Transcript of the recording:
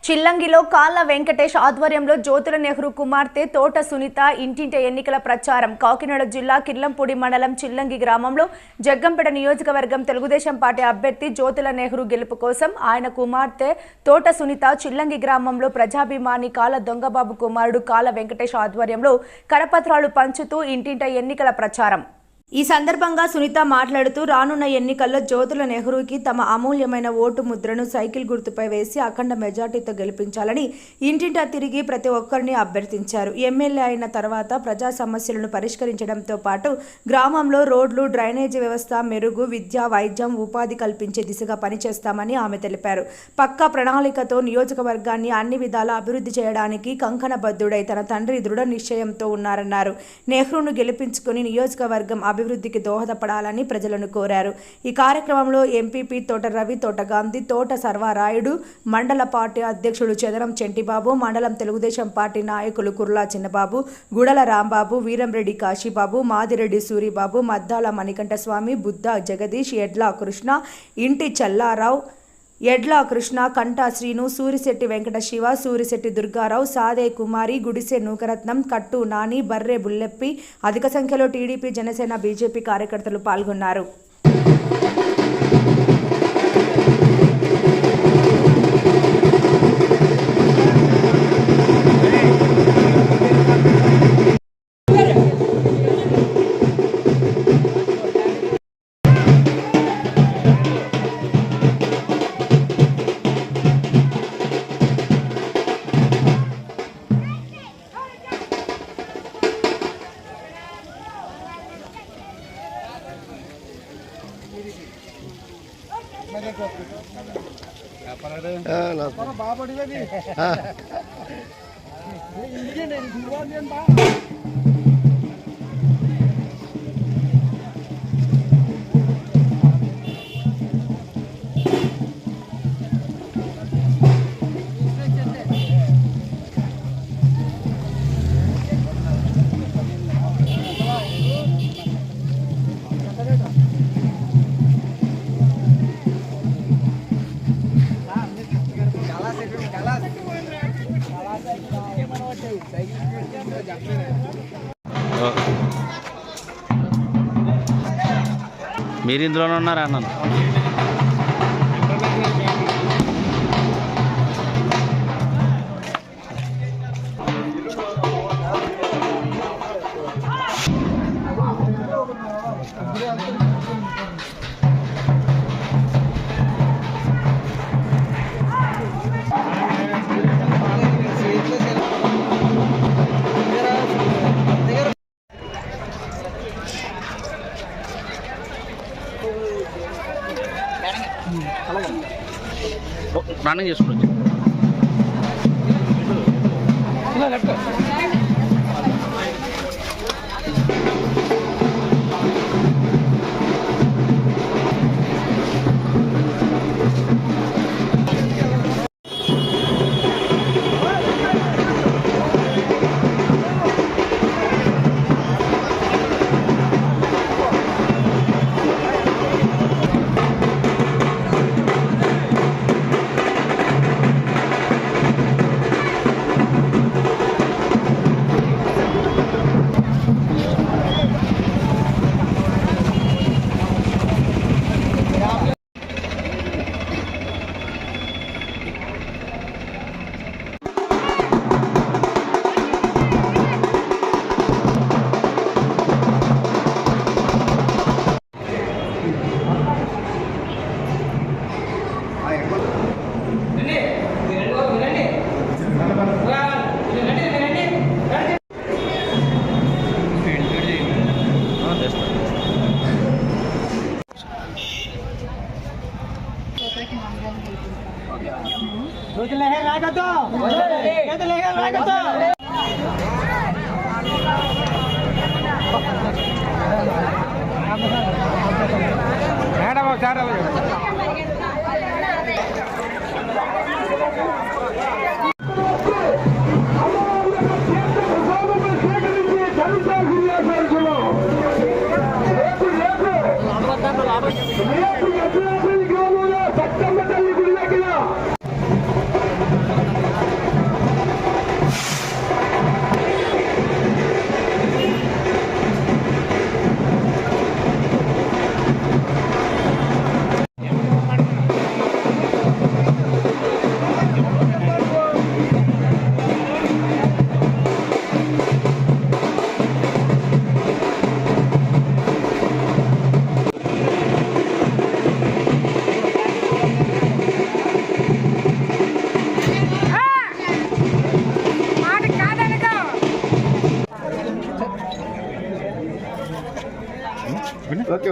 చిల్లంగిలో కాళ్ళ వెంకటేష్ ఆధ్వర్యంలో జ్యోతుల నెహ్రూ కుమార్తె తోట సునీత ఇంటింటి ఎన్నికల ప్రచారం. కాకినాడ జిల్లా కిర్లంపూడి మండలం చిల్లంగి గ్రామంలో జగ్గంపేట నియోజకవర్గం తెలుగుదేశం పార్టీ అభ్యర్థి జ్యోతుల నెహ్రూ గెలుపు కోసం ఆయన కుమార్తె తోట సునీత చిల్లంగి గ్రామంలో ప్రజాభిమాని కాళ్ళ దొంగబాబు కుమారుడు కాళ్ళ వెంకటేష్ ఆధ్వర్యంలో కరపత్రాలు పంచుతూ ఇంటింట ఎన్నికల ప్రచారం. ఈ సందర్భంగా సునీత మాట్లాడుతూ రానున్న ఎన్నికల్లో జ్యోతుల నెహ్రూకి తమ అమూల్యమైన ఓటు ముద్రను సైకిల్ గుర్తుపై వేసి అఖండ మెజార్టీతో గెలిపించాలని ఇంటింటా తిరిగి ప్రతి ఒక్కరిని అభ్యర్థించారు. ఎమ్మెల్యే అయిన తర్వాత ప్రజా సమస్యలను పరిష్కరించడంతో పాటు గ్రామంలో రోడ్లు, డ్రైనేజీ వ్యవస్థ మెరుగు, విద్య, వైద్యం, ఉపాధి కల్పించే దిశగా పనిచేస్తామని ఆమె తెలిపారు. పక్కా ప్రణాళికతో నియోజకవర్గాన్ని అన్ని విధాలా అభివృద్ధి చేయడానికి కంకణబద్ధుడై తన తండ్రి దృఢ నిశ్చయంతో ఉన్నారన్నారు. నెహ్రూను గెలిపించుకుని నియోజకవర్గం అభివృద్ధికి దోహదపడాలని ప్రజలను కోరారు. ఈ కార్యక్రమంలో ఎంపీపీ తోట రవి, తోట గాంధీ, తోట సర్వారాయుడు, మండల పార్టీ అధ్యక్షుడు చెదరం చెంటిబాబు, మండలం తెలుగుదేశం పార్టీ నాయకులు కుర్లా చిన్నబాబు, గుడల రాంబాబు, వీరంరెడ్డి కాశీబాబు, మాదిరెడ్డి సూరిబాబు, మద్దాల మణికంఠస్వామి, బుద్ధ జగదీష్, ఎడ్ల కృష్ణ, ఇంటి చల్లారావు, ఎడ్ల కృష్ణ, కంటా శ్రీను, సూరిశెట్టి వెంకట శివ, సూరిశెట్టి దుర్గారావు, సాదే కుమారి, గుడిసె నూకరత్నం, కట్టు నాని, బర్రె బుల్లెప్పి, అధిక సంఖ్యలో టీడీపీ, జనసేన, బీజేపీ కార్యకర్తలు పాల్గొన్నారు. మీరు ఇందులోనే ఉన్నారా అన్నాను. రన్నింగ్ చేసుకోవచ్చు. మేడం ఒకసారి ఓకే